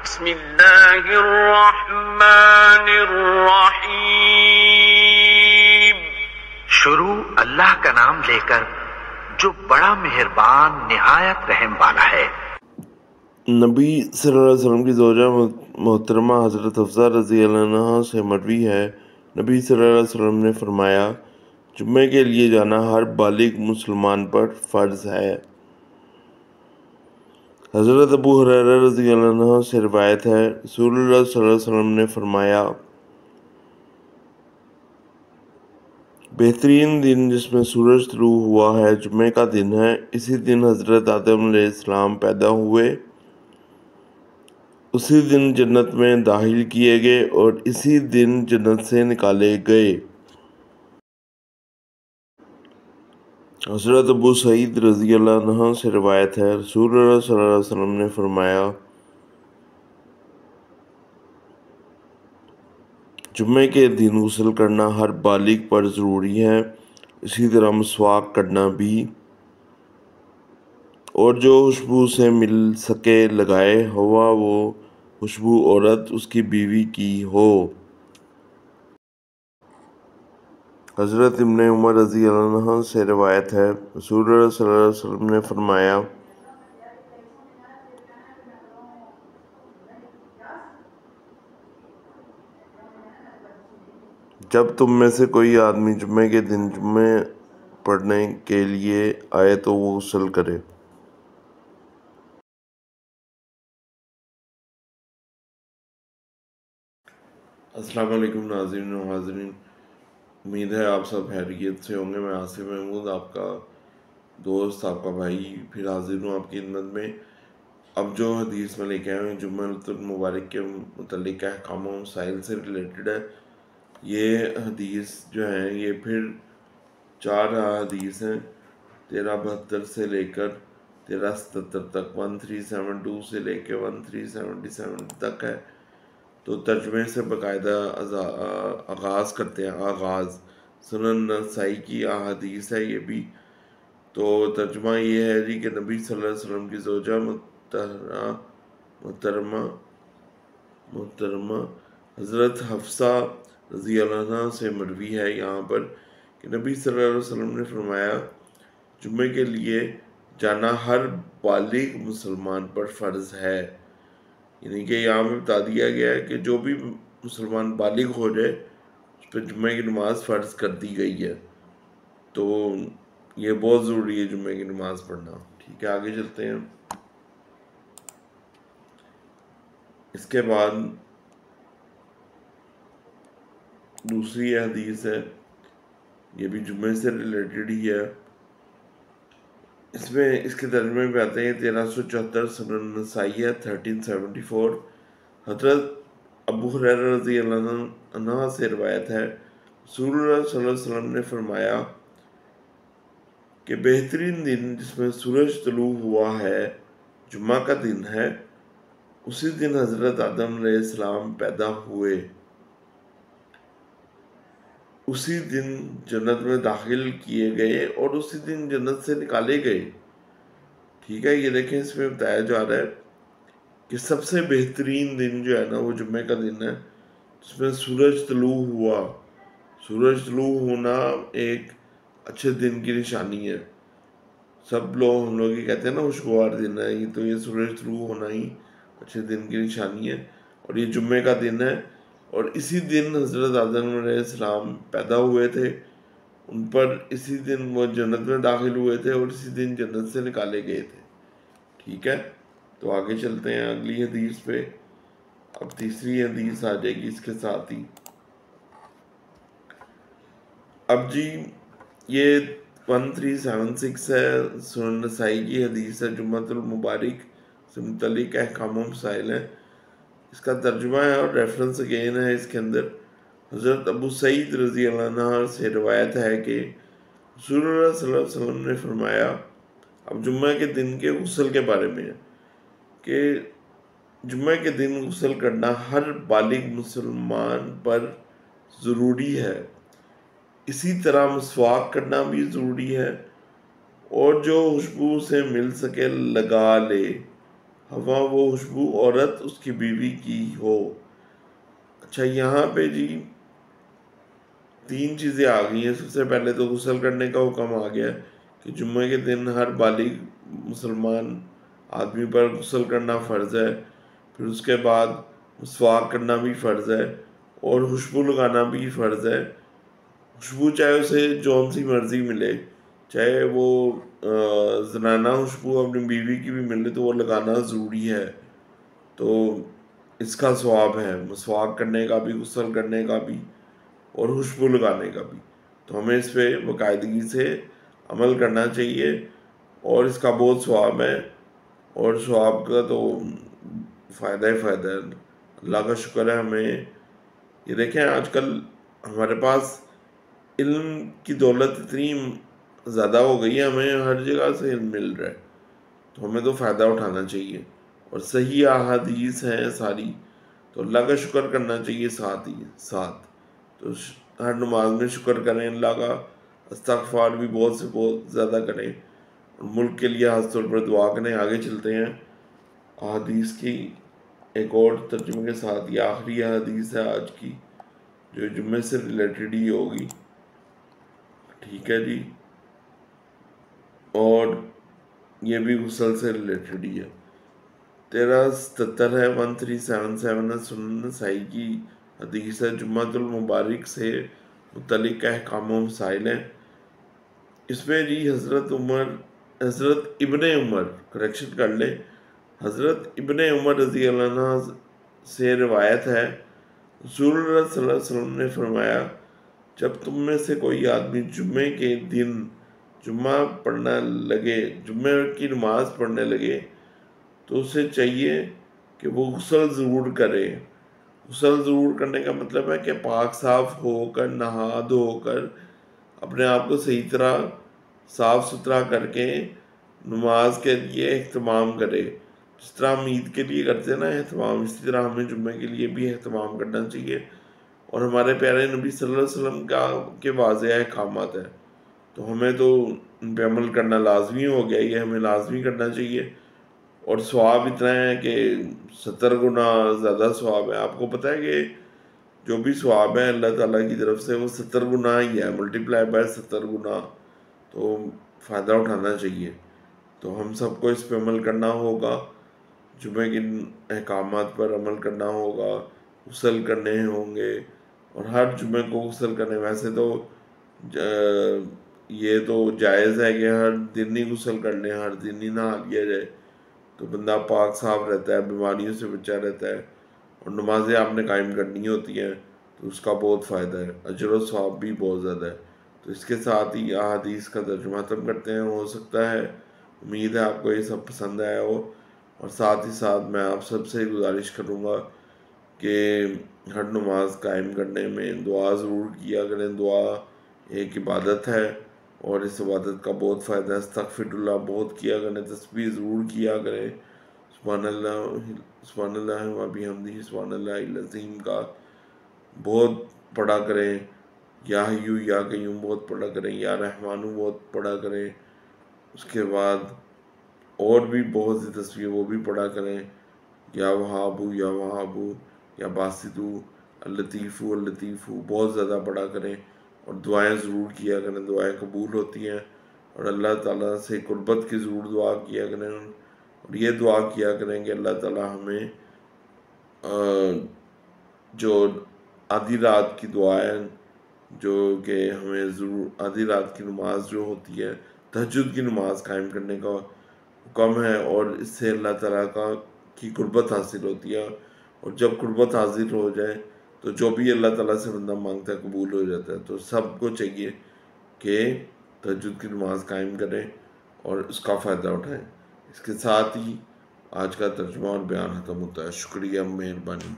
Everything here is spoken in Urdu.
بسم اللہ الرحمن الرحیم۔ شروع اللہ کا نام لے کر جو بڑا مہربان نہایت رحم والا ہے۔ نبی صلی اللہ علیہ وسلم کی زوجہ محترمہ حضرت حفصہ رضی اللہ عنہا سے مروی ہے، نبی صلی اللہ علیہ وسلم نے فرمایا، جمعے کے لیے جانا ہر بالغ مسلمان پر فرض ہے۔ حضرت ابو ہریرہ رضی اللہ عنہ سے روایت ہے، رسول اللہ صلی اللہ علیہ وسلم نے فرمایا، بہترین دن جس میں سورج طلوع ہوا ہے جمعے کا دن ہے۔ اسی دن حضرت آدم علیہ السلام پیدا ہوئے، اسی دن جنت میں داخل کیے گئے اور اسی دن جنت سے نکالے گئے۔ حضرت ابو سعید رضی اللہ عنہ سے روایت ہے، رسول اللہ صلی اللہ علیہ وسلم نے فرمایا، جمعے کے دن غسل کرنا ہر بالغ پر ضروری ہے، اسی طرح مسواک کرنا بھی، اور جو خوشبو سے مل سکے لگائے، ہوا وہ خوشبو عورت اس کی بیوی کی ہو۔ حضرت ابن عمر رضی اللہ عنہ سے روایت ہے، رسول اللہ صلی اللہ علیہ وسلم نے فرمایا، جب تم میں سے کوئی آدمی جمعے کے دن جمعے پڑھنے کے لیے آئے تو وہ غسل کرے۔ السلام علیکم ناظرین و حاضرین، امید ہے آپ سب خیریت سے ہوں گے۔ میں آصف محمود، آپ کا دوست، آپ کا بھائی، پھر حاضر ہوں آپ کی خدمت میں۔ اب جو حدیث میں لے کے آئے ہیں جمعہ المبارک کے متعلق احکام و مسائل سے ریلیٹڈ ہے۔ یہ حدیث جو ہیں یہ پھر 4 حدیث ہیں، 1372 سے لے کر 1377 تک، 1372 سے لے کے 1377 تک ہے۔ تو ترجمے سے باقاعدہ آغاز کرتے ہیں۔ آغاز سنن نسائی کی احادیث ہے یہ بھی۔ تو ترجمہ یہ ہے جی کہ نبی صلی اللہ علیہ وسلم کی زوجہ محترمہ حضرت حفصہ رضی اللہ عنہ سے مروی ہے یہاں پر کہ نبی صلی اللہ علیہ وسلم نے فرمایا، جمعے کے لیے جانا ہر بالغ مسلمان پر فرض ہے۔ یعنی کہ یہاں میں بتا دیا گیا ہے کہ جو بھی مسلمان بالغ ہو جائے اس پہ جمعے کی نماز فرض کر دی گئی ہے۔ تو یہ بہت ضروری ہے جمعے کی نماز پڑھنا۔ ٹھیک ہے، آگے چلتے ہیں۔ اس کے بعد دوسری حدیث ہے، یہ بھی جمعے سے ریلیٹڈ ہی ہے۔ اس کے ترجمے میں آتے ہیں 1374 سنن نسائی ہے 1374۔ حضرت ابو ہریرہ رضی اللہ عنہ سے روایت ہے، رسول اللہ صلی اللہ علیہ وسلم نے فرمایا کہ بہترین دن جس میں سورج طلوع ہوا ہے جمعہ کا دن ہے، اسی دن حضرت آدم علیہ السلام پیدا ہوئے، اسی دن جنت میں داخل کیے گئے اور اسی دن جنت سے نکالے گئے۔ ٹھیک ہے، یہ دیکھیں اس میں بتایا جا رہا ہے کہ سب سے بہترین دن جو ہے نا وہ جمعے کا دن ہے جس میں سورج طلوع ہوا۔ سورج طلوع ہونا ایک اچھے دن کی نشانی ہے۔ سب لوگ ہم لوگ یہ کہتے ہیں نا خوشگوار دن ہے، تو یہ سورج طلوع ہونا ہی اچھے دن کی نشانی ہے، اور یہ جمعے کا دن ہے، اور اسی دن حضرت آدم علیہ السلام پیدا ہوئے تھے، ان پر اسی دن وہ جنت میں داخل ہوئے تھے اور اسی دن جنت سے نکالے گئے تھے۔ ٹھیک ہے، تو آگے چلتے ہیں اگلی حدیث پہ۔ اب تیسری حدیث آ جائے گی اس کے ساتھ ہی۔ اب جی یہ 1376 ہے، سنن نسائی کی حدیث ہے، جمعۃ المبارک سے متعلق احکام و مسائل ہیں۔ اس کا ترجمہ ہے اور ریفرنس اگین ہے اس کے اندر۔ حضرت ابو سعید رضی اللہ عنہ سے روایت ہے کہ رسول اللہ صلی اللہ علیہ وسلم نے فرمایا، اب جمعہ کے دن کے غسل کے بارے میں ہے کہ جمعہ کے دن غسل کرنا ہر بالغ مسلمان پر ضروری ہے، اسی طرح مسواک کرنا بھی ضروری ہے، اور جو خوشبو سے مل سکے لگا لے، ہوا وہ خوشبو عورت اس کی بیوی کی ہو۔ اچھا یہاں پہ جی 3 چیزیں آ گئی ہیں۔ سب سے پہلے تو غسل کرنے کا حکم آ گیا کہ جمعے کے دن ہر بالغ مسلمان آدمی پر غسل کرنا فرض ہے۔ پھر اس کے بعد مسواک کرنا بھی فرض ہے اور خوشبو لگانا بھی فرض ہے۔ خوشبو چاہے اسے جون سی مرضی ملے، چاہے وہ زنانہ خوشبو اپنی بیوی کی بھی ملے تو وہ لگانا ضروری ہے۔ تو اس کا ثواب ہے، مسواک کرنے کا بھی، غسل کرنے کا بھی اور خوشبو لگانے کا بھی۔ تو ہمیں اس پہ باقاعدگی سے عمل کرنا چاہیے اور اس کا بہت ثواب ہے، اور ثواب کا تو فائدہ ہی فائدہ ہے۔ اللہ کا شکر ہے ہمیں یہ دیکھیں آج کل ہمارے پاس علم کی دولت اتنی زیادہ ہو گئی ہے، ہمیں ہر جگہ سے علم مل رہا ہے، تو ہمیں تو فائدہ اٹھانا چاہیے، اور صحیح احادیث ہیں ساری، تو اللہ کا شکر کرنا چاہیے ساتھ۔ تو ہر نماز میں شکر کریں اللہ کا، استغفار بھی بہت سے بہت زیادہ کریں، اور ملک کے لیے خاص طور پر دعا کریں۔ آگے چلتے ہیں احادیث کی ایک اور ترجمے کے ساتھ۔ یہ آخری حدیث ہے آج کی جو جمعے سے ریلیٹڈ ہی ہوگی، ٹھیک ہے جی، اور یہ بھی غسل سے ریلیٹڈ ہی ہے۔ 1377 ہے، 1377 ہے، سنن نسائی کی حدیث ہے۔ جمعۃ المبارک سے متعلق احکام و مسائل ہیں۔ اس میں جی حضرت ابن عمر، کریکشن کر لیں، حضرت ابن عمر رضی اللہ عنہ سے روایت ہے، رسول اللہ صلی اللہ علیہ وسلم نے فرمایا، جب تم میں سے کوئی آدمی جمعے کے دن جمعہ کی نماز پڑھنے لگے تو اسے چاہیے کہ وہ غسل ضرور کرے۔ غسل ضرور کرنے کا مطلب ہے کہ پاک صاف ہو کر، نہا دھو کر، اپنے آپ کو صحیح طرح صاف ستھرا کر کے نماز کے لیے اہتمام کرے۔ جس طرح ہم عید کے لیے کرتے ہیں نا اہتمام، اسی طرح ہمیں جمعے کے لیے بھی اہتمام کرنا چاہیے، اور ہمارے پیارے نبی صلی اللہ علیہ وسلم کے واضح احکامات ہیں، تو ہمیں تو ان پہ عمل کرنا لازمی ہو گیا، یہ ہمیں لازمی کرنا چاہیے، اور ثواب اتنا ہے کہ 70 گنا زیادہ ثواب ہے۔ آپ کو پتہ ہے کہ جو بھی ثواب ہے اللہ تعالیٰ کی طرف سے وہ 70 گنا ہی ہے، ملٹیپلائی بائی 70 گنا، تو فائدہ اٹھانا چاہیے۔ تو ہم سب کو اس پہ عمل کرنا ہوگا، جمعے کے احکامات پر عمل کرنا ہوگا، غسل کرنے ہوں گے، اور ہر جمعے کو غسل کرنے، ویسے تو یہ تو جائز ہے کہ ہر دن ہی غسل کر لیں، ہر دن ہی نہا لیا جائے، تو بندہ پاک صاف رہتا ہے، بیماریوں سے بچا رہتا ہے، اور نمازیں آپ نے قائم کرنی ہوتی ہیں تو اس کا بہت فائدہ ہے، اجر و ثواب بھی بہت زیادہ ہے۔ تو اس کے ساتھ ہی احادیث کا ترجمہ ختم کرتے ہیں۔ ہو سکتا ہے، امید ہے آپ کو یہ سب پسند آیا ہو، اور ساتھ ہی ساتھ میں آپ سب سے گزارش کروں گا کہ ہر نماز قائم کرنے میں دعا ضرور کیا کریں۔ دعا ایک عبادت ہے اور اس عبادت کا بہت فائدہ ہے۔ استغفر اللہ بہت کیا کریں، تسبیح ضرور کیا کریں، سبحان اللہ و بحمدہ سبحان اللہ العظیم کا بہت پڑھا کریں، یا حیو یا قیوم بہت پڑھا کریں، یا رحمانو بہت پڑھا کریں، اس کے بعد اور بھی بہت سی تسبیح وہ بھی پڑھا کریں، یا وہابو یا وہابو یا باسطو اللطیفو اللطیفو بہت زیادہ پڑھا کریں، اور دعائیں ضرور کیا کریں، دعائیں قبول ہوتی ہیں، اور اللہ تعالیٰ سے قربت کی ضرور دعا کیا کریں، اور یہ دعا کیا کریں کہ اللہ تعالیٰ ہمیں جو آدھی رات کی دعائیں، جو کہ ہمیں ضرور آدھی رات کی نماز جو ہوتی ہے، تہجد کی نماز قائم کرنے کا حکم ہے، اور اس سے اللہ تعالیٰ کی قربت حاصل ہوتی ہے، اور جب قربت حاصل ہو جائے تو جو بھی اللہ تعالیٰ سے بندہ مانگتا ہے قبول ہو جاتا ہے۔ تو سب کو چاہیے کہ تہجد کی نماز قائم کریں اور اس کا فائدہ اٹھائیں۔ اس کے ساتھ ہی آج کا ترجمہ اور بیان ختم ہوتا ہے۔ شکریہ، مہربانی۔